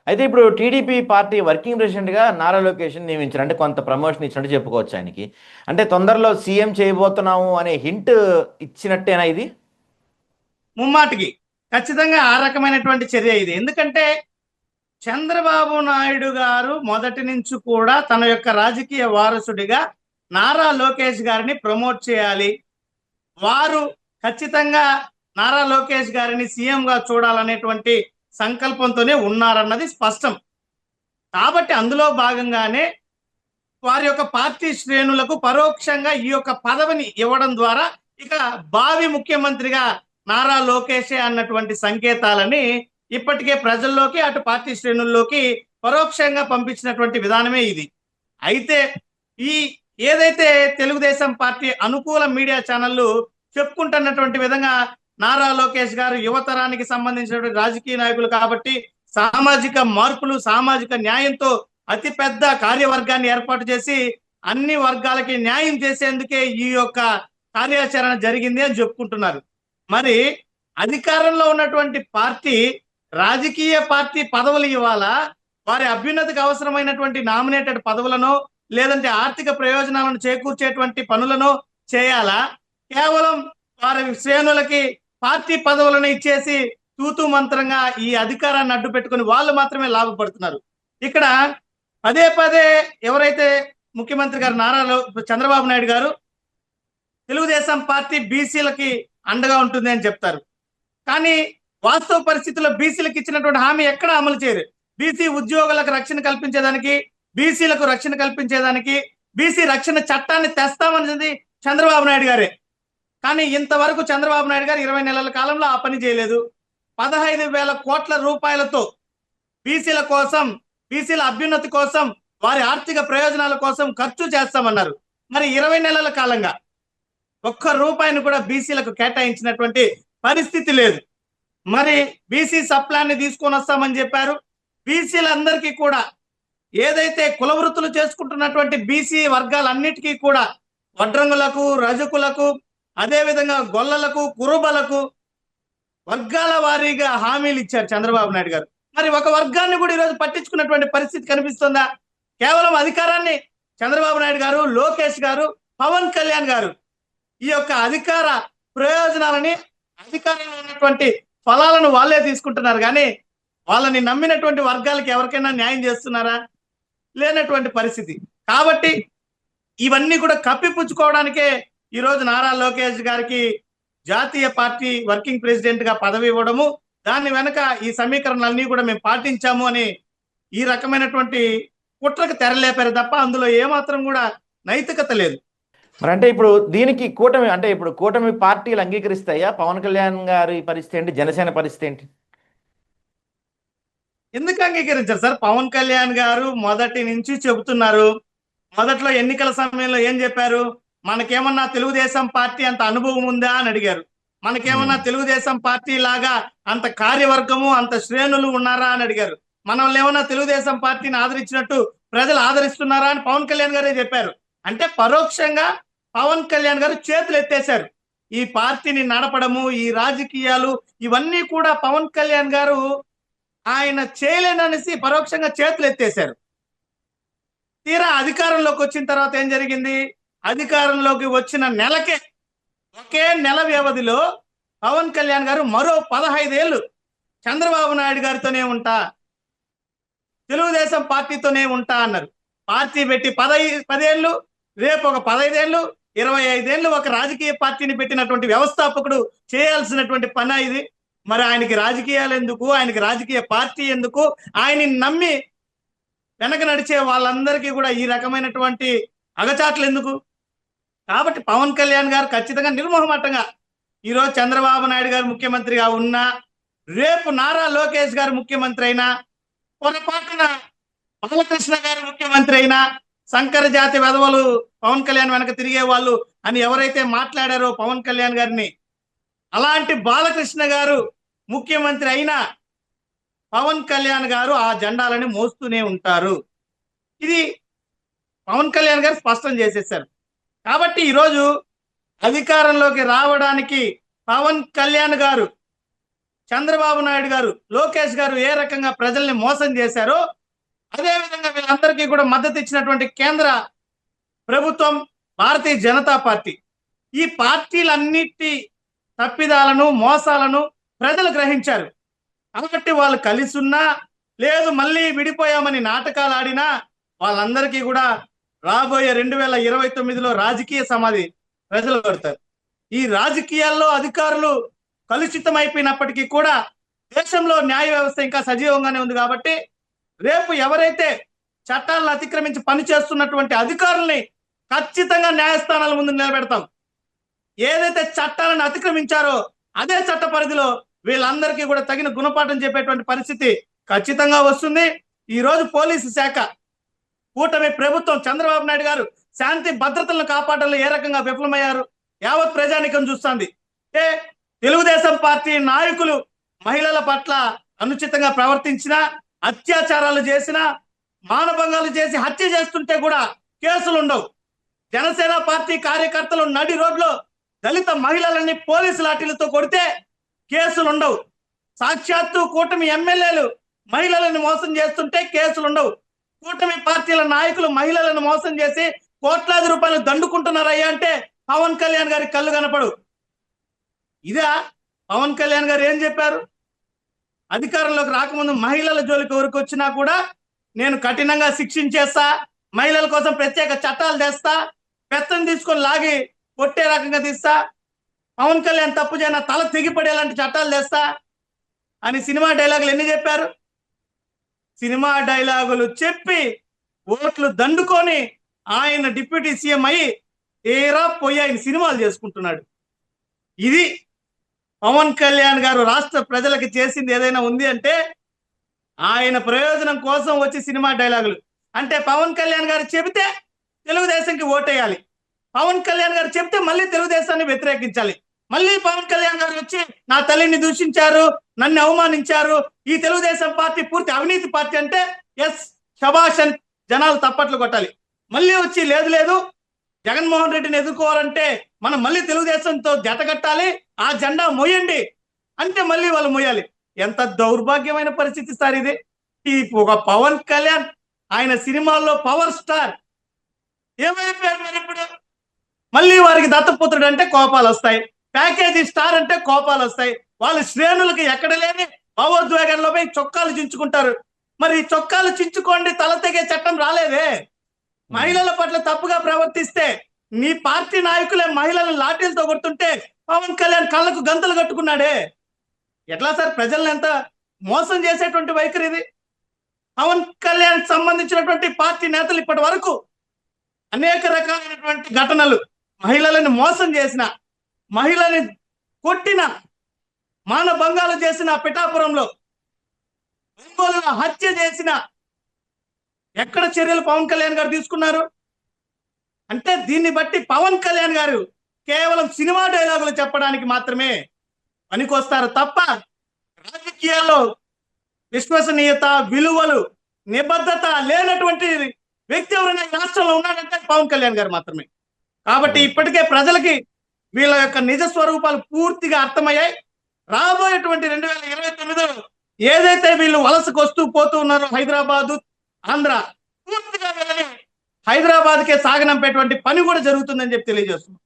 అయితే ఇప్పుడు TDP party working ప్రెసిడెంట్గా నారా లోకేష్ని నియమించారు. అంటే కొంత ప్రమోషన్ ఇచ్చినట్టు చెప్పుకోవచ్చు ఆయనకి. అంటే తొందరలో సీఎం చేయబోతున్నాము అనే హింట్ ఇచ్చినట్టేనా ఇది? ముమ్మాటికి ఖచ్చితంగా ఆ రకమైనటువంటి చర్య ఇది. ఎందుకంటే చంద్రబాబు నాయుడు గారు మొదటి నుంచి కూడా తన యొక్క రాజకీయ వారసుడిగా నారా లోకేష్ గారిని ప్రమోట్ చేయాలి, వారు ఖచ్చితంగా నారా లోకేష్ గారిని సీఎంగా చూడాలనేటువంటి సంకల్పంతోనే ఉన్నారన్నది స్పష్టం. కాబట్టి అందులో భాగంగానే వారి యొక్క పార్టీ శ్రేణులకు పరోక్షంగా ఈ యొక్క పదవిని ఇవ్వడం ద్వారా ఇక భావి ముఖ్యమంత్రిగా నారా లోకేషే అన్నటువంటి సంకేతాలని ఇప్పటికే ప్రజల్లోకి అటు పార్టీ శ్రేణుల్లోకి పరోక్షంగా పంపించినటువంటి విధానమే ఇది. అయితే ఈ ఏదైతే తెలుగుదేశం పార్టీ అనుకూల మీడియా ఛానళ్ళు చెప్పుకుంటున్నటువంటి విధంగా నారా లోకేష్ గారు యువతరానికి సంబంధించినటువంటి రాజకీయ నాయకులు కాబట్టి సామాజిక మార్పులు, సామాజిక న్యాయంతో అతిపెద్ద కార్యవర్గాన్ని ఏర్పాటు చేసి అన్ని వర్గాలకి న్యాయం చేసేందుకే ఈ యొక్క కార్యాచరణ జరిగింది అని చెప్పుకుంటున్నారు. మరి అధికారంలో ఉన్నటువంటి పార్టీ రాజకీయ పార్టీ పదవులు ఇవ్వాలా, వారి అభ్యున్నతికి అవసరమైనటువంటి నామినేటెడ్ పదవులను లేదంటే ఆర్థిక ప్రయోజనాలను చేకూర్చేటువంటి పనులను చేయాలా, కేవలం వారి శ్రేణులకి పార్టీ పదవులను ఇచ్చేసి తూతూ మంత్రంగా ఈ అధికారాన్ని అడ్డు పెట్టుకుని వాళ్ళు మాత్రమే లాభపడుతున్నారు. ఇక్కడ పదే పదే ఎవరైతే ముఖ్యమంత్రి గారు చంద్రబాబు నాయుడు గారు తెలుగుదేశం పార్టీ బీసీలకి అండగా ఉంటుంది అని చెప్తారు. కానీ వాస్తవ పరిస్థితుల్లో బీసీలకు ఇచ్చినటువంటి హామీ ఎక్కడ అమలు చేయరు. బీసీ ఉద్యోగులకు రక్షణ కల్పించేదానికి, బీసీలకు రక్షణ కల్పించేదానికి బీసీ రక్షణ చట్టాన్ని తెస్తామన్నది చంద్రబాబు నాయుడు గారే. కానీ ఇంతవరకు చంద్రబాబు నాయుడు గారు 20 నెలల కాలంలో ఆ పని చేయలేదు. 15,000 కోట్ల రూపాయలతో బీసీల కోసం, బీసీల అభ్యున్నతి కోసం, వారి ఆర్థిక ప్రయోజనాల కోసం ఖర్చు చేస్తామన్నారు. మరి 20 నెలల కాలంగా ఒక్క రూపాయిని కూడా బీసీలకు కేటాయించినటువంటి పరిస్థితి లేదు. మరి బీసీ సప్లాన్ని తీసుకొని వస్తామని చెప్పారు. బీసీలందరికీ కూడా ఏదైతే కుల వృత్తులు చేసుకుంటున్నటువంటి బీసీ వర్గాలన్నిటికీ కూడా వడ్రంగులకు, రజకులకు, అదేవిధంగా గొల్లలకు, కురుబలకు వర్గాల వారీగా హామీలు ఇచ్చారు చంద్రబాబు నాయుడు గారు. మరి ఒక వర్గాన్ని కూడా ఈరోజు పట్టించుకున్నటువంటి పరిస్థితి కనిపిస్తుందా? కేవలం అధికారాన్ని చంద్రబాబు నాయుడు గారు, లోకేష్ గారు, పవన్ కళ్యాణ్ గారు ఈ యొక్క అధికార ప్రయోజనాలని, అధికారంలో ఉన్నటువంటి ఫలాలను వాళ్ళే తీసుకుంటున్నారు. కానీ వాళ్ళని నమ్మినటువంటి వర్గాలకు ఎవరికైనా న్యాయం చేస్తున్నారా? లేనటువంటి పరిస్థితి. కాబట్టి ఇవన్నీ కూడా కప్పిపుచ్చుకోవడానికే ఈరోజు నారా లోకేష్ గారికి జాతీయ పార్టీ వర్కింగ్ ప్రెసిడెంట్ గా పదవి ఇవ్వడము, దాని వెనక ఈ సమీకరణలన్నీ కూడా మేము పాటించాము అని ఈ రకమైనటువంటి కుట్రకు తెరలేపారు తప్ప అందులో ఏమాత్రం కూడా నైతికత లేదు. మరి అంటే ఇప్పుడు దీనికి కూటమి, అంటే ఇప్పుడు కూటమి పార్టీలు అంగీకరిస్తాయా? పవన్ కళ్యాణ్ గారి పరిస్థితి ఏంటి? జనసేన పరిస్థితి ఏంటి? ఎందుకు అంగీకరించారు సార్? పవన్ కళ్యాణ్ గారు మొదటి నుంచి చెబుతున్నారు. మొదట్లో ఎన్నికల సమయంలో ఏం చెప్పారు? మనకేమన్నా తెలుగుదేశం పార్టీ అంత అనుభవం ఉందా అని అడిగారు. మనకేమన్నా తెలుగుదేశం పార్టీ లాగా అంత కార్యవర్గము, అంత శ్రేణులు ఉన్నారా అని అడిగారు. మనల్ని ఏమన్నా తెలుగుదేశం పార్టీని ఆదరించినట్టు ప్రజలు ఆదరిస్తున్నారా అని పవన్ కళ్యాణ్ గారే చెప్పారు. అంటే పరోక్షంగా పవన్ కళ్యాణ్ గారు చేతులు ఎత్తేశారు. ఈ పార్టీని నడపడము, ఈ రాజకీయాలు ఇవన్నీ కూడా పవన్ కళ్యాణ్ గారు ఆయన చేయలేననేసి పరోక్షంగా చేతులు ఎత్తేశారు. తీరా అధికారంలోకి వచ్చిన తర్వాత ఏం జరిగింది? అధికారంలోకి వచ్చిన నెలకే, ఒకే నెల వ్యవధిలో పవన్ కళ్యాణ్ గారు మరో 15 ఏళ్ళు చంద్రబాబు నాయుడు గారితోనే ఉంటా, తెలుగుదేశం పార్టీతోనే ఉంటా అన్నారు. పార్టీ పెట్టి 10 ఏళ్ళు, రేపు ఒక 15 ఏళ్ళు, 25 ఏళ్ళు ఒక రాజకీయ పార్టీని పెట్టినటువంటి వ్యవస్థాపకుడు చేయాల్సినటువంటి పని ఇది. మరి ఆయనకి రాజకీయాలు ఎందుకు? ఆయనకి రాజకీయ పార్టీ ఎందుకు? ఆయన్ని నమ్మి వెనక నడిచే వాళ్ళందరికీ కూడా ఈ రకమైనటువంటి అగచాట్లు ఎందుకు? కాబట్టి పవన్ కళ్యాణ్ గారు ఖచ్చితంగా నిర్మోహమాటంగా ఈరోజు చంద్రబాబు నాయుడు గారు ముఖ్యమంత్రిగా ఉన్నా, రేపు నారా లోకేష్ గారు ముఖ్యమంత్రి అయినా, పొరపాటున బాలకృష్ణ గారు ముఖ్యమంత్రి అయినా, శంకర జాతి వెధవలు పవన్ కళ్యాణ్ వెనక తిరిగే వాళ్ళు అని ఎవరైతే మాట్లాడారో పవన్ కళ్యాణ్ గారిని, అలాంటి బాలకృష్ణ గారు ముఖ్యమంత్రి అయినా పవన్ కళ్యాణ్ గారు ఆ జెండాలని మోస్తూనే ఉంటారు. ఇది పవన్ కళ్యాణ్ గారు స్పష్టం చేసేసారు. కాబట్టి ఈరోజు అధికారంలోకి రావడానికి పవన్ కళ్యాణ్ గారు చంద్రబాబు నాయుడు గారు, లోకేష్ గారు ఏ రకంగా ప్రజల్ని మోసం చేశారో అదే విధంగా వీళ్ళందరికీ కూడా మద్దతు ఇచ్చినటువంటి కేంద్ర ప్రభుత్వం, భారతీయ జనతా పార్టీ, ఈ పార్టీలన్నిటి తప్పిదాలను, మోసాలను ప్రజలు గ్రహించారు. కాబట్టి వాళ్ళు కలిసి ఉన్నా లేదు మళ్ళీ విడిపోయామని నాటకాలు ఆడినా వాళ్ళందరికీ కూడా రాబోయే 2029లో రాజకీయ సమాధి ప్రజలు కొడతారు. ఈ రాజకీయాల్లో అధికారులు కలుషితమైపోయినప్పటికీ కూడా దేశంలో న్యాయ వ్యవస్థ ఇంకా సజీవంగానే ఉంది. కాబట్టి రేపు ఎవరైతే చట్టాలను అతిక్రమించి పని చేస్తున్నటువంటి అధికారుల్ని ఖచ్చితంగా న్యాయస్థానాల ముందు నిలబెడతాం. ఏదైతే చట్టాలను అతిక్రమించారో అదే చట్ట పరిధిలో వీళ్ళందరికీ కూడా తగిన గుణపాఠం చెప్పేటువంటి పరిస్థితి ఖచ్చితంగా వస్తుంది. ఈ రోజు పోలీసు శాఖ, కూటమి ప్రభుత్వం, చంద్రబాబు నాయుడు గారు శాంతి భద్రతలను కాపాడంలో ఏ రకంగా విఫలమయ్యారు యావత్ ప్రజానికం చూస్తుంది. తెలుగుదేశం పార్టీ నాయకులు మహిళల పట్ల అనుచితంగా ప్రవర్తించినా, అత్యాచారాలు చేసినా, మానభంగాలు చేసి హత్య చేస్తుంటే కూడా కేసులు ఉండవు. జనసేన పార్టీ కార్యకర్తలు నడి రోడ్లో దళిత మహిళలని పోలీసు లాఠీలతో కొడితే కేసులు ఉండవు. సాక్షాత్తు కూటమి ఎమ్మెల్యేలు మహిళలను మోసం చేస్తుంటే కేసులు ఉండవు. కూటమి పార్టీల నాయకులు మహిళలను మోసం చేసి కోట్లాది రూపాయలు దండుకుంటున్నారయ్యా అంటే పవన్ కళ్యాణ్ గారి కళ్ళు కనపడు. ఇదా పవన్ కళ్యాణ్ గారు ఏం చెప్పారు? అధికారంలోకి రాకముందు మహిళల జోలికి ఎవరికి వచ్చినా కూడా నేను కఠినంగా శిక్షించేస్తా, మహిళల కోసం ప్రత్యేక చట్టాలు తెస్తా, పెత్తనం తీసుకొని లాగి కొట్టే రకంగా తీస్తా, పవన్ కళ్యాణ్ తప్పు చేయన తల తెగిపడేలాంటి చట్టాలు తెస్తా అని సినిమా డైలాగులు ఎన్ని చెప్పారు? సినిమా డైలాగులు చెప్పి ఓట్లు దండుకొని ఆయన డిప్యూటీ సీఎం అయ్యి తీరా పోయి ఆయన సినిమాలు చేసుకుంటున్నాడు. ఇది పవన్ కళ్యాణ్ గారు రాష్ట్ర ప్రజలకు చేసింది ఏదైనా ఉంది అంటే ఆయన ప్రయోజనం కోసం వచ్చి సినిమా డైలాగులు. అంటే పవన్ కళ్యాణ్ గారు చెబితే తెలుగుదేశంకి ఓటేయాలి, పవన్ కళ్యాణ్ గారు చెప్తే మళ్ళీ తెలుగుదేశాన్ని వ్యతిరేకించాలి. మళ్ళీ పవన్ కళ్యాణ్ గారు వచ్చి నా తల్లిని దూషించారు, నన్ను అవమానించారు, ఈ తెలుగుదేశం పార్టీ పూర్తి అవినీతి పార్టీ అంటే ఎస్ శభాష్ అని జనాలు తప్పట్లు కొట్టాలి. మళ్ళీ వచ్చి లేదు లేదు జగన్మోహన్ రెడ్డిని ఎదుర్కోవాలంటే మనం మళ్ళీ తెలుగుదేశంతో జతగట్టాలి, ఆ జెండా మోయండి అంటే మళ్ళీ వాళ్ళు మోయాలి. ఎంత దౌర్భాగ్యమైన పరిస్థితి సార్ ఇది. ఈ ఒక పవన్ కళ్యాణ్ ఆయన సినిమాల్లో పవర్ స్టార్ ఏమైపోయారు మరి ఇప్పుడు? మళ్ళీ వారికి దత్తపుత్రుడు అంటే కోపాలు వస్తాయి, ప్యాకేజీ స్టార్ అంటే కోపాలు వస్తాయి. వాళ్ళ శ్రేణులకు ఎక్కడ లేని భావోద్వేగంలో పోయి చొక్కాలు చించుకుంటారు. మరి చొక్కాలు చించుకోండి తల తెగే చట్టం రాలేదే. మహిళల పట్ల తప్పుగా ప్రవర్తిస్తే నీ పార్టీ నాయకులే మహిళలను లాఠీలతో కొడుతుంటే పవన్ కళ్యాణ్ కళ్ళకు గంతలు కట్టుకున్నాడే. ఎట్లా సార్? ప్రజల్ని ఎంత మోసం చేసేటువంటి వైఖరి ఇది. పవన్ కళ్యాణ్ సంబంధించినటువంటి పార్టీ నేతలు ఇప్పటి వరకు అనేక రకాలైనటువంటి ఘటనలు, మహిళలను మోసం చేసిన, మహిళని కొట్టిన, మానభంగాలు చేసిన, పిఠాపురంలో ఒంగోలులో హత్య చేసిన ఎక్కడ చర్యలు పవన్ కళ్యాణ్ గారు తీసుకున్నారు? అంటే దీన్ని బట్టి పవన్ కళ్యాణ్ గారు కేవలం సినిమా డైలాగులు చెప్పడానికి మాత్రమే పనికొస్తారు తప్ప రాజకీయాల్లో విశ్వసనీయత, విలువలు, నిబద్ధత లేనటువంటి వ్యక్తి ఎవరైనా ఈ రాష్ట్రంలో ఉన్నాడంటే పవన్ కళ్యాణ్ గారు మాత్రమే. కాబట్టి ఇప్పటికే ప్రజలకి వీళ్ళ యొక్క నిజ స్వరూపాలు పూర్తిగా అర్థమయ్యాయి. రాబోయేటువంటి 2029లో ఏదైతే వీళ్ళు వలసకు వస్తూ పోతూ ఉన్నారో హైదరాబాదు, ఆంధ్ర, పూర్తిగా వీళ్ళని హైదరాబాద్కే సాగనంపేటువంటి పని కూడా జరుగుతుందని చెప్పి తెలియజేస్తున్నాం.